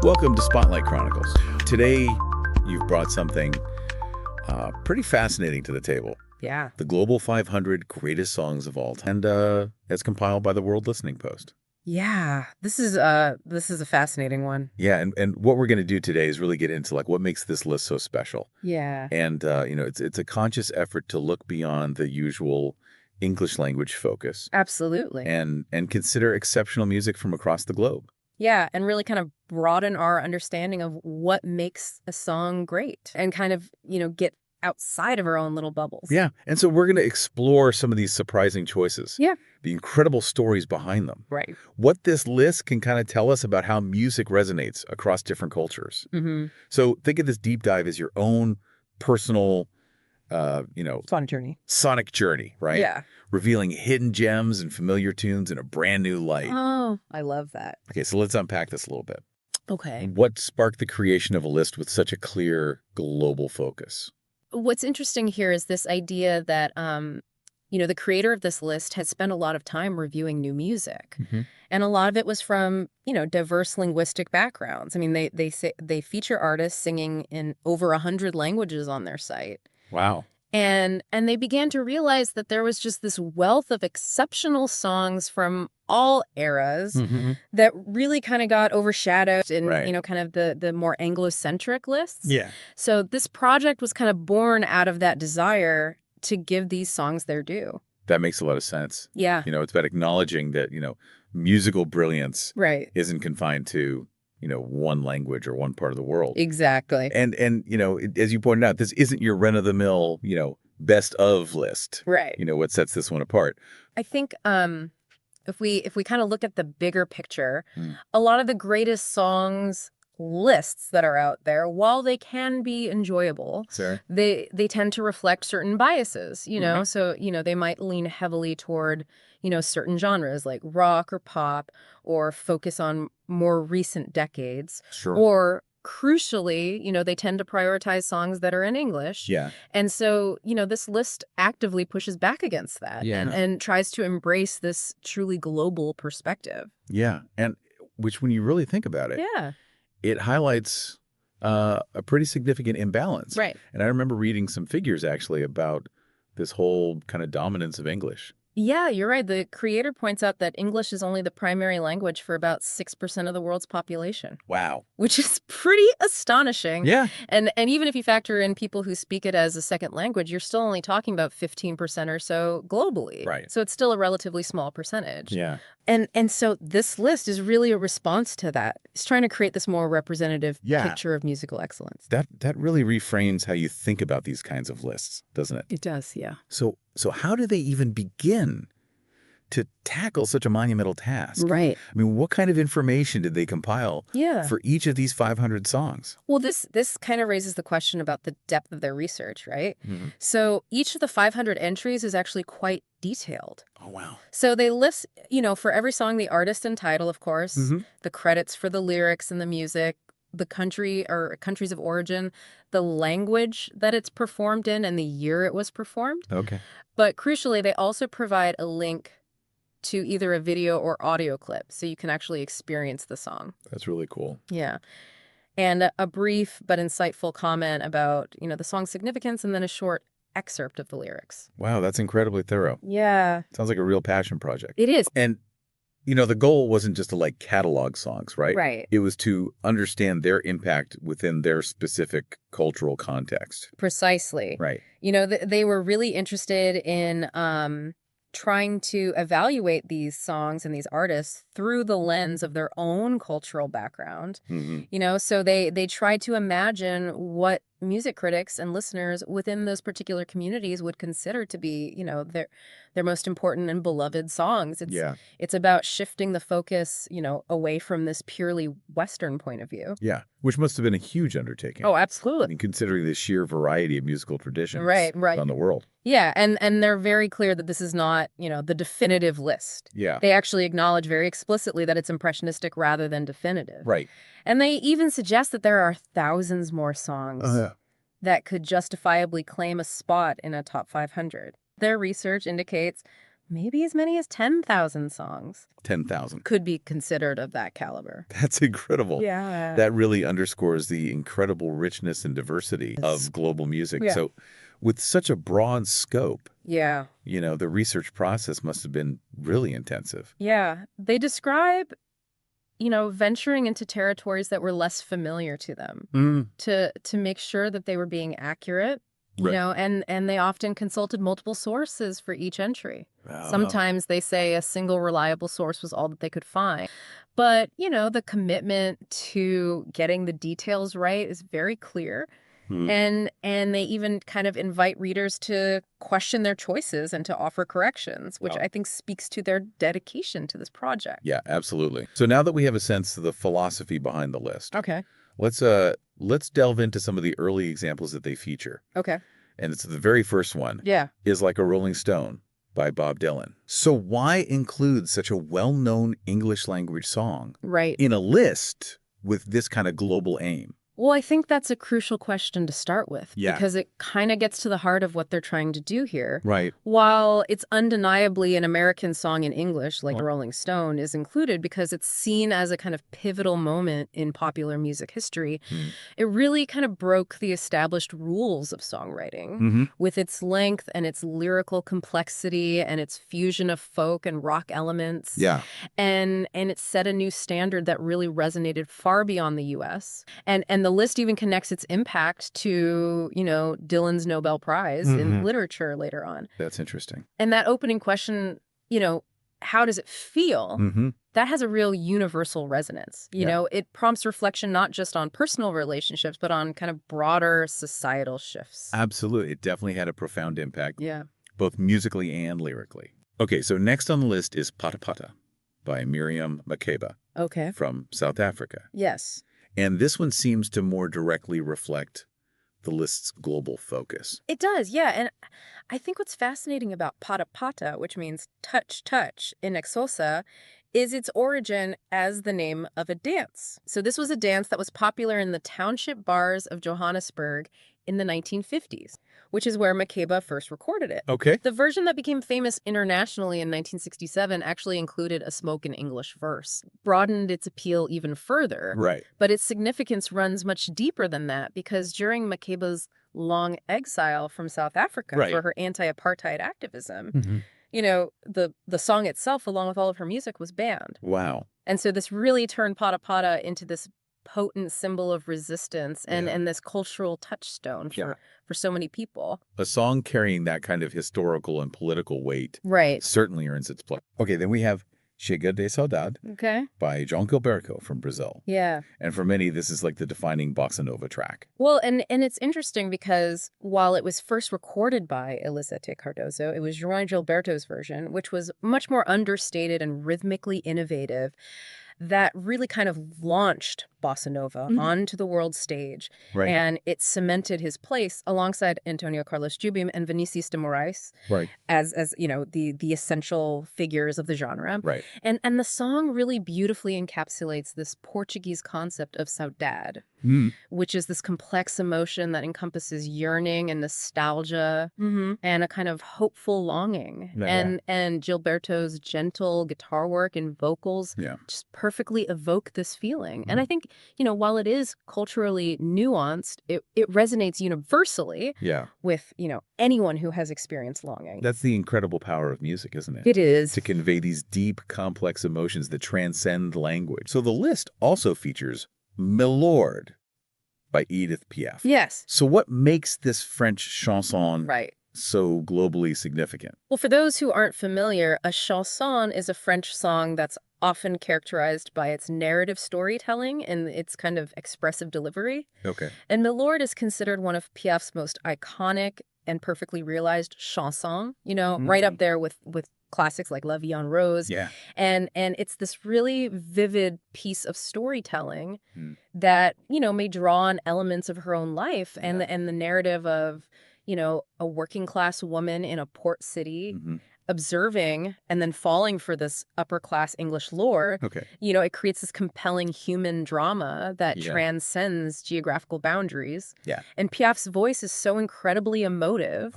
Welcome to Spotlight Chronicles. Today, you've brought something pretty fascinating to the table. Yeah. The Global 500 Greatest Songs of All Time, and as compiled by the World Listening Post. Yeah. This is a fascinating one. Yeah, and what we're going to do today is really get into like what makes this list so special. Yeah. And it's a conscious effort to look beyond the usual English language focus Absolutely. and consider exceptional music from across the globe. Yeah, and really kind of broaden our understanding of what makes a song great and kind of, get outside of our own little bubbles. Yeah, and so we're going to explore some of these surprising choices. Yeah. The incredible stories behind them. Right. What this list can kind of tell us about how music resonates across different cultures. Mm-hmm. So think of this deep dive as your own personal, Sonic journey, right? Yeah. Revealing hidden gems and familiar tunes in a brand new light. Oh, I love that. Okay, so let's unpack this a little bit. Okay. What sparked the creation of a list with such a clear global focus? What's interesting here is this idea that, the creator of this list had spent a lot of time reviewing new music. Mm-hmm. And a lot of it was from, diverse linguistic backgrounds. I mean, they feature artists singing in over 100 languages on their site. Wow. And they began to realize that there was just this wealth of exceptional songs from all eras that really kind of got overshadowed in, Right. kind of the more Anglo-centric lists. Yeah. So this project was kind of born out of that desire to give these songs their due. That makes a lot of sense. Yeah. It's about acknowledging that, musical brilliance Right. isn't confined to, one language or one part of the world. Exactly. And as you pointed out, this isn't your run-of-the-mill, best of list. Right. What sets this one apart. I think if we kind of look at the bigger picture, Mm. a lot of the greatest songs lists that are out there, while they can be enjoyable, Sarah? they tend to reflect certain biases, Mhm. So, they might lean heavily toward, certain genres like rock or pop, or focus on more recent decades. Sure. Or crucially, they tend to prioritize songs that are in English. Yeah. And so, this list actively pushes back against that Yeah. and tries to embrace this truly global perspective. Yeah. And which, when you really think about it, Yeah. it highlights a pretty significant imbalance. Right. And I remember reading some figures actually about this whole kind of dominance of English. Yeah, you're right. The creator points out that English is only the primary language for about 6% of the world's population, Wow. which is pretty astonishing. Yeah. And even if you factor in people who speak it as a second language, you're still only talking about 15% or so globally. Right. So it's still a relatively small percentage. Yeah. And so this list is really a response to that. It's trying to create this more representative picture of musical excellence. That really reframes how you think about these kinds of lists, doesn't it? It does, yeah. So how do they even begin to tackle such a monumental task? Right. I mean, what kind of information did they compile Yeah. for each of these 500 songs? Well, this kind of raises the question about the depth of their research, right? Mhm. So each of the 500 entries is actually quite detailed. Oh, wow. So they list, for every song, the artist and title, of course, Mhm. the credits for the lyrics and the music, the country or countries of origin, the language that it's performed in, and the year it was performed. Okay. But crucially, they also provide a link to either a video or audio clip, so you can actually experience the song. That's really cool. Yeah. And a brief but insightful comment about, the song's significance, and then a short excerpt of the lyrics. Wow, that's incredibly thorough. Yeah. Sounds like a real passion project. It is. And, the goal wasn't just to catalog songs, right? Right. It was to understand their impact within their specific cultural context. Precisely. Right. They were really interested in trying to evaluate these songs and these artists through the lens of their own cultural background. Mm-hmm. So they tried to imagine what music critics and listeners within those particular communities would consider to be, their most important and beloved songs. It's about shifting the focus, away from this purely Western point of view. Yeah, which must have been a huge undertaking. Oh, I absolutely. mean, considering the sheer variety of musical traditions Right. around the world. Yeah, and they're very clear that this is not, the definitive list. Yeah. They actually acknowledge very explicitly that it's impressionistic rather than definitive. Right. And they even suggest that there are thousands more songs that could justifiably claim a spot in a top 500. Their research indicates maybe as many as 10,000 songs 10,000. could be considered of that caliber. That's incredible. Yeah. That really underscores the incredible richness and diversity of global music. Yeah. So with such a broad scope, Yeah. the research process must have been really intensive. Yeah. They describe, venturing into territories that were less familiar to them to make sure that they were being accurate, Right. and they often consulted multiple sources for each entry. Wow. Sometimes they say a single reliable source was all that they could find. But, the commitment to getting the details right is very clear. And they even kind of invite readers to question their choices and to offer corrections, which I think speaks to their dedication to this project. Yeah, absolutely. So now that we have a sense of the philosophy behind the list, Okay. let's delve into some of the early examples that they feature. Okay. And it's the very first one. Yeah. Is Like a Rolling Stone by Bob Dylan. So why include such a well-known English language song Right. in a list with this kind of global aim? Well, I think that's a crucial question to start with. Yeah. Because it kind of gets to the heart of what they're trying to do here. Right. While it's undeniably an American song in English, like Rolling Stone, is included because it's seen as a kind of pivotal moment in popular music history, it really kind of broke the established rules of songwriting with its length and its lyrical complexity and its fusion of folk and rock elements. Yeah. And it set a new standard that really resonated far beyond the U.S. And the list even connects its impact to, Dylan's Nobel Prize in literature later on. That's interesting. And that opening question, how does it feel? That has a real universal resonance. It prompts reflection not just on personal relationships, but on kind of broader societal shifts. Absolutely. It definitely had a profound impact. Yeah. Both musically and lyrically. Okay, so next on the list is Pata Pata by Miriam Makeba. Okay. From South Africa. Yes. And this one seems to more directly reflect the list's global focus. It does, yeah. And I think what's fascinating about Pata Pata, which means touch, touch in Xhosa, is its origin as the name of a dance. So this was a dance that was popular in the township bars of Johannesburg in the 1950s, which is where Makeba first recorded it. Okay. The version that became famous internationally in 1967 actually included a spoken English verse, broadened its appeal even further. Right. But its significance runs much deeper than that because during Makeba's long exile from South Africa for her anti-apartheid activism, the song itself, along with all of her music, was banned. Wow. And so this really turned Pata Pata into this potent symbol of resistance and this cultural touchstone for so many people. A song carrying that kind of historical and political weight certainly earns its place. Okay, then we have Chega de Saudade by João Gilberto from Brazil. Yeah. And for many, this is like the defining bossa nova track. Well, and it's interesting because while it was first recorded by Elisete Cardoso, it was João Gilberto's version, which was much more understated and rhythmically innovative, that really kind of launched bossa nova onto the world stage. Right. And it cemented his place alongside Antonio Carlos Jobim and Vinicius de Moraes as the essential figures of the genre. Right. And the song really beautifully encapsulates this Portuguese concept of saudade, which is this complex emotion that encompasses yearning and nostalgia and a kind of hopeful longing. And Gilberto's gentle guitar work and vocals just perfectly evoke this feeling. And I think, while it is culturally nuanced, it resonates universally with, anyone who has experienced longing. That's the incredible power of music, isn't it? It is. To convey these deep, complex emotions that transcend language. So the list also features Milord by Edith Piaf. Yes. So what makes this French chanson so globally significant? Well, for those who aren't familiar, a chanson is a French song that's often characterized by its narrative storytelling and its kind of expressive delivery. Okay. And Milord is considered one of Piaf's most iconic and perfectly realized chansons, right up there with classics like La Vie en Rose. Yeah. And it's this really vivid piece of storytelling that, may draw on elements of her own life and the narrative of, a working class woman in a port city observing and then falling for this upper-class English lore, it creates this compelling human drama that transcends geographical boundaries. Yeah. And Piaf's voice is so incredibly emotive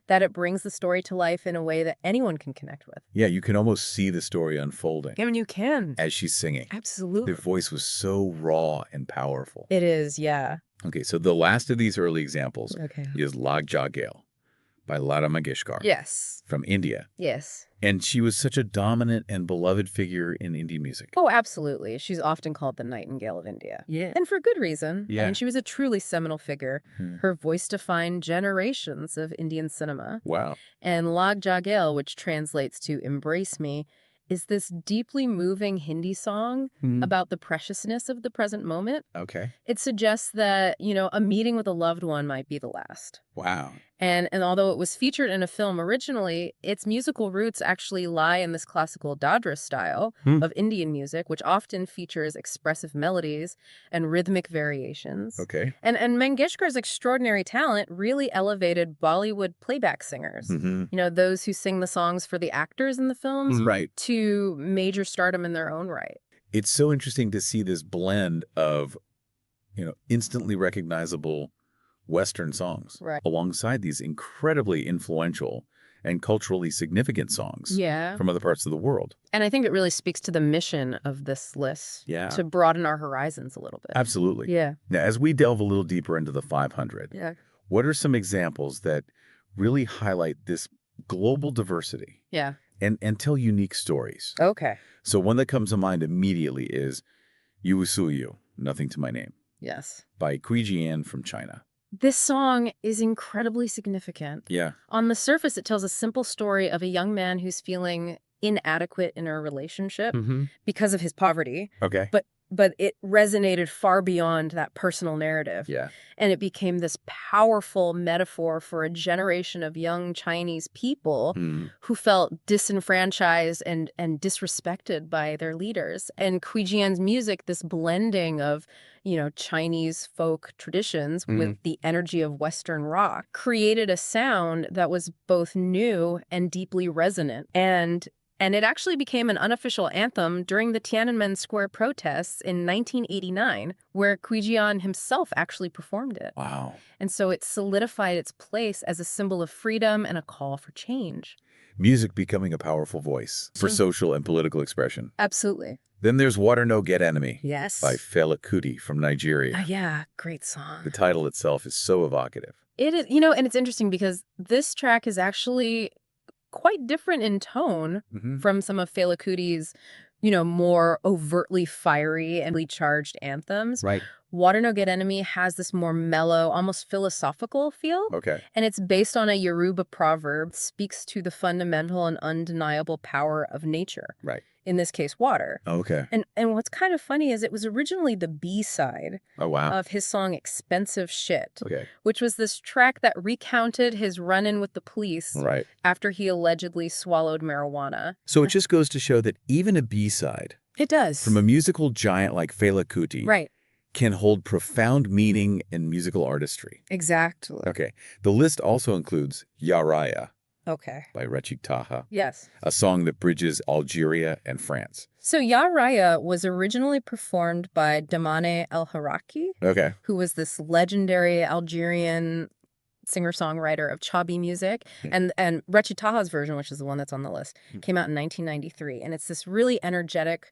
that it brings the story to life in a way that anyone can connect with. Yeah, you can almost see the story unfolding. I mean, you can. As she's singing. Absolutely. The voice was so raw and powerful. It is, yeah. Okay, so the last of these early examples is Lag Ja Gail by Lata Mangeshkar. Yes. From India. Yes. And she was such a dominant and beloved figure in Indian music. Oh, absolutely. She's often called the Nightingale of India. Yeah. And for good reason. Yeah. And she was a truly seminal figure. Her voice defined generations of Indian cinema. Wow. And Lag Ja Gail, which translates to Embrace Me, is this deeply moving Hindi song about the preciousness of the present moment. Okay. It suggests that, a meeting with a loved one might be the last. Wow. And although it was featured in a film originally, its musical roots actually lie in this classical Dadra style of Indian music, which often features expressive melodies and rhythmic variations. Okay. And Mangeshkar's extraordinary talent really elevated Bollywood playback singers, those who sing the songs for the actors in the films, to major stardom in their own right. It's so interesting to see this blend of, instantly recognizable Western songs alongside these incredibly influential and culturally significant songs from other parts of the world. And I think it really speaks to the mission of this list to broaden our horizons a little bit. Absolutely. Yeah. Now, as we delve a little deeper into the 500, what are some examples that really highlight this global diversity and tell unique stories? Okay. So one that comes to mind immediately is You Su You, Nothing to My Name. Yes. By Kui Jian from China. This song is incredibly significant. Yeah. On the surface, it tells a simple story of a young man who's feeling inadequate in a relationship because of his poverty. Okay. But it resonated far beyond that personal narrative. Yeah. And it became this powerful metaphor for a generation of young Chinese people who felt disenfranchised and disrespected by their leaders. And Kui Jian's music, this blending of, Chinese folk traditions with the energy of Western rock, created a sound that was both new and deeply resonant. And it actually became an unofficial anthem during the Tiananmen Square protests in 1989, where Kui Jian himself actually performed it. Wow. And so it solidified its place as a symbol of freedom and a call for change. Music becoming a powerful voice for social and political expression. Absolutely. Then there's Water No Get Enemy. Yes. By Fela Kuti from Nigeria. Yeah, great song. The title itself is so evocative. It is, and it's interesting because this track is actually quite different in tone from some of Fela Kuti's, more overtly fiery and charged anthems. Right. Water No Get Enemy has this more mellow, almost philosophical feel. Okay. And it's based on a Yoruba proverb that speaks to the fundamental and undeniable power of nature. Right. In this case, water. Okay. And what's kind of funny is it was originally the B-side of his song Expensive Shit, which was this track that recounted his run-in with the police after he allegedly swallowed marijuana. So it just goes to show that even a B-side it does from a musical giant like Fela Kuti can hold profound meaning in musical artistry. Exactly. Okay. The list also includes Ya Raya. Okay. By Rachik Taha. Yes. A song that bridges Algeria and France. So Ya Raya was originally performed by Damane El Haraki, who was this legendary Algerian singer-songwriter of Chabi music. And Rachik Taha's version, which is the one that's on the list, came out in 1993. And it's this really energetic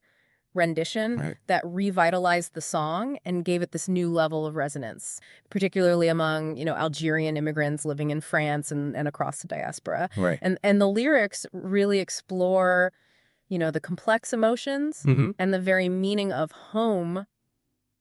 rendition that revitalized the song and gave it this new level of resonance, particularly among, Algerian immigrants living in France and across the diaspora. Right. And the lyrics really explore, the complex emotions and the very meaning of home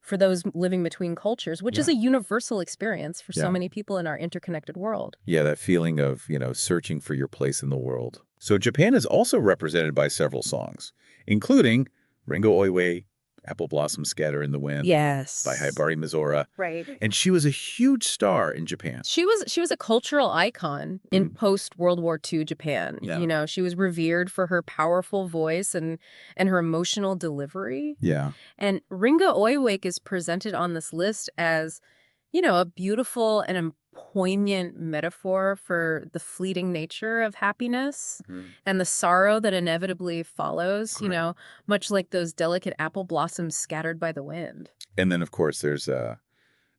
for those living between cultures, which is a universal experience for so many people in our interconnected world. Yeah, that feeling of, searching for your place in the world. So Japan is also represented by several songs, including Ringo Oiwei, Apple Blossoms Scatter in the Wind. Yes. By Hibari Mizora. Right. And she was a huge star in Japan. She was a cultural icon in post-World War II Japan. Yeah. She was revered for her powerful voice and her emotional delivery. Yeah. And Ringo Oiwei is presented on this list as, a beautiful and a poignant metaphor for the fleeting nature of happiness and the sorrow that inevitably follows, much like those delicate apple blossoms scattered by the wind. And then, of course, there's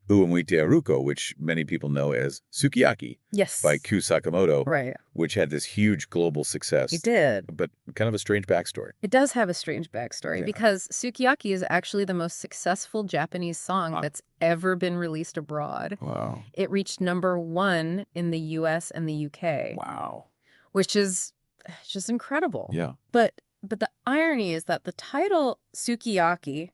Uemuite Aruko, which many people know as Sukiyaki by Yes. Kyu Sakamoto, Right. which had this huge global success. It did. But kind of a strange backstory. It does have a strange backstory because Sukiyaki is actually the most successful Japanese song that's ever been released abroad. Wow. It reached #1 in the US and the UK. Wow. Which is just incredible. Yeah. But the irony is that the title Sukiyaki,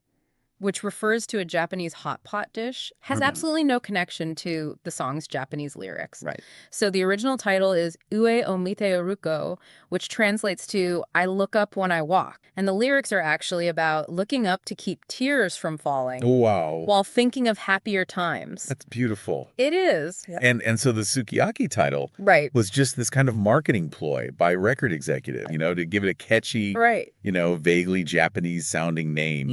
which refers to a Japanese hot pot dish, has absolutely no connection to the song's Japanese lyrics. Right. So the original title is Ue o Mite Aruko, which translates to I look up when I walk. And the lyrics are actually about looking up to keep tears from falling. Wow. While thinking of happier times. That's beautiful. It is. Yeah. And so the Sukiyaki title was just this kind of marketing ploy by record executive, to give it a catchy, vaguely Japanese sounding name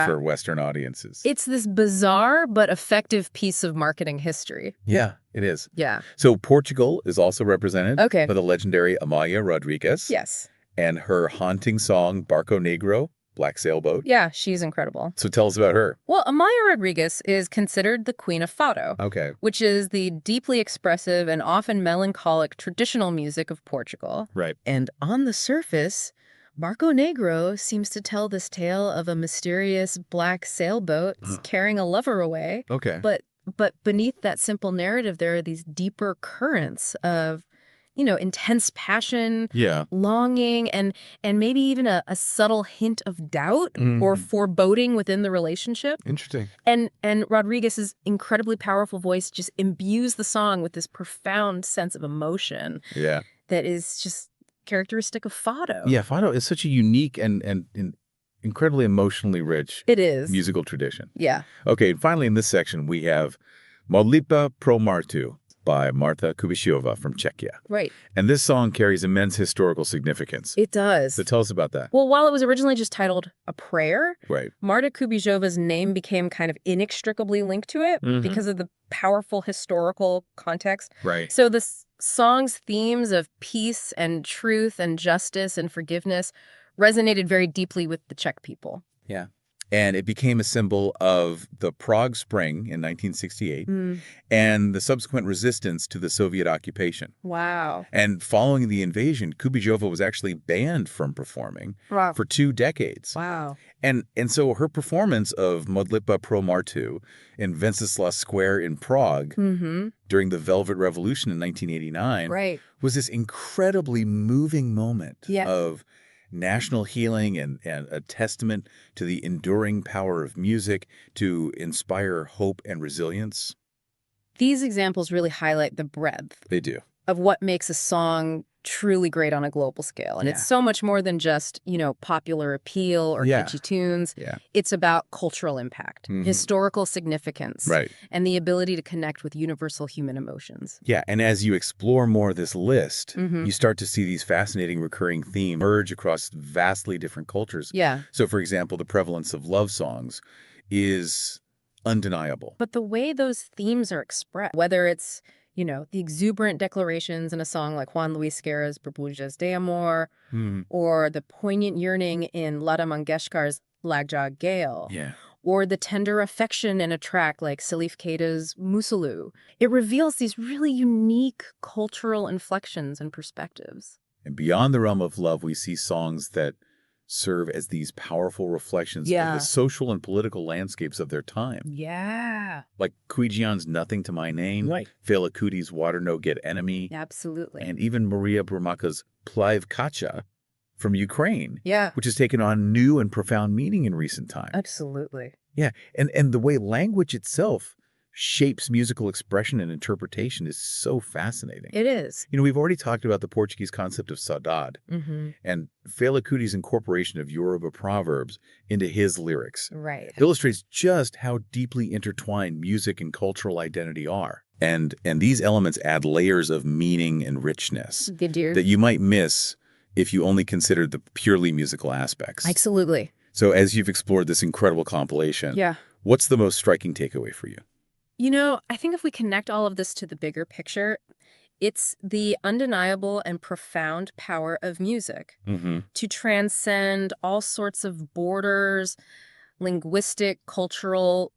for Western audiences. It's this bizarre but effective piece of marketing history. Yeah, it is. Yeah. So Portugal is also represented by the legendary Amália Rodrigues. Yes. And her haunting song, Barco Negro, Black Sailboat. Yeah, she's incredible. So tell us about her. Well, Amália Rodrigues is considered the queen of fado. Okay. Which is the deeply expressive and often melancholic traditional music of Portugal. Right. And on the surface, Barco Negro seems to tell this tale of a mysterious black sailboat carrying a lover away. Okay. But beneath that simple narrative, there are these deeper currents of, intense passion, longing, and maybe even a subtle hint of doubt or foreboding within the relationship. Interesting. And Rodriguez's incredibly powerful voice just imbues the song with this profound sense of emotion. Yeah. That is just characteristic of fado. Yeah, fado is such a unique and incredibly emotionally rich musical tradition. Yeah. Okay, and finally in this section we have Modlitba pro Martu by Marta Kubishiova from Czechia. Right. And this song carries immense historical significance. It does. So tell us about that. Well, while it was originally just titled A Prayer, right, Marta Kubishova's name became kind of inextricably linked to it because of the powerful historical context. Right. So the song's themes of peace and truth and justice and forgiveness resonated very deeply with the Czech people. Yeah. And it became a symbol of the Prague Spring in 1968 and the subsequent resistance to the Soviet occupation. Wow. And following the invasion, Kubishova was actually banned from performing for 2 decades. Wow. And so her performance of Modlitba pro Martu in Wenceslas Square in Prague during the Velvet Revolution in 1989 was this incredibly moving moment of national healing and a testament to the enduring power of music to inspire hope and resilience. These examples really highlight the breadth. They do. Of what makes a song truly great on a global scale. And it's so much more than just, popular appeal or catchy tunes. Yeah. It's about cultural impact, historical significance, and the ability to connect with universal human emotions. Yeah, and as you explore more of this list, you start to see these fascinating recurring themes merge across vastly different cultures. Yeah. So, for example, the prevalence of love songs is undeniable. But the way those themes are expressed, whether it's the exuberant declarations in a song like Juan Luis Guerra's Burbujas de Amor, or the poignant yearning in Lata Mangeshkar's Lagja Gale, or the tender affection in a track like Salif Keida's Musalu. It reveals these really unique cultural inflections and perspectives. And beyond the realm of love, we see songs that serve as these powerful reflections of the social and political landscapes of their time. Yeah. Like Kuijian's Nothing to My Name, Fela Kuti's Water No Get Enemy. Absolutely. And even Maria Burmaka's Pliv Kacha from Ukraine, which has taken on new and profound meaning in recent times. Absolutely. Yeah, and the way language itself shapes musical expression and interpretation is so fascinating. It is. We've already talked about the Portuguese concept of saudade and Fela Kuti's incorporation of Yoruba proverbs into his lyrics. Right. Illustrates just how deeply intertwined music and cultural identity are. And these elements add layers of meaning and richness that you might miss if you only considered the purely musical aspects. Absolutely. So as you've explored this incredible compilation, what's the most striking takeaway for you? I think if we connect all of this to the bigger picture, it's the undeniable and profound power of music Mm-hmm. to transcend all sorts of borders, linguistic, cultural,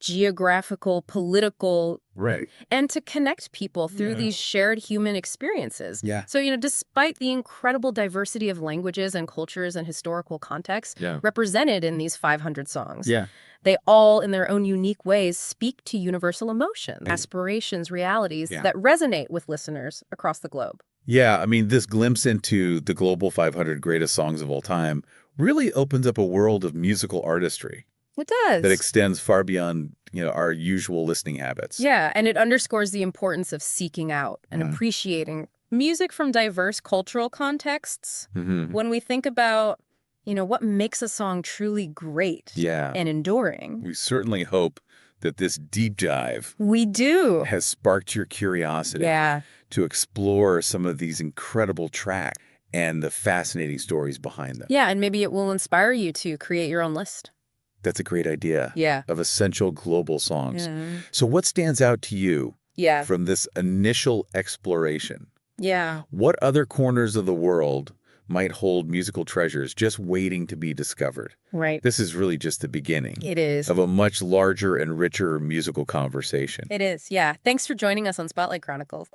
geographical, political, Right. and to connect people through these shared human experiences. Yeah. So, despite the incredible diversity of languages and cultures and historical contexts Yeah. represented in these 500 songs, Yeah. they all, in their own unique ways, speak to universal emotions, aspirations, realities that resonate with listeners across the globe. Yeah, I mean, this glimpse into the global 500 greatest songs of all time really opens up a world of musical artistry It that does. extends far beyond, our usual listening habits. Yeah, and it underscores the importance of seeking out and appreciating music from diverse cultural contexts. Mm-hmm. When we think about, what makes a song truly great Yeah. and enduring. We certainly hope that this deep dive We do. has sparked your curiosity Yeah. to explore some of these incredible tracks and the fascinating stories behind them. Yeah, and maybe it will inspire you to create your own list. That's a great idea. Yeah. Of essential global songs. Yeah. So what stands out to you Yeah. from this initial exploration? Yeah. What other corners of the world might hold musical treasures just waiting to be discovered? Right. This is really just the beginning It is. of a much larger and richer musical conversation. It is, yeah. Thanks for joining us on Spotlight Chronicles.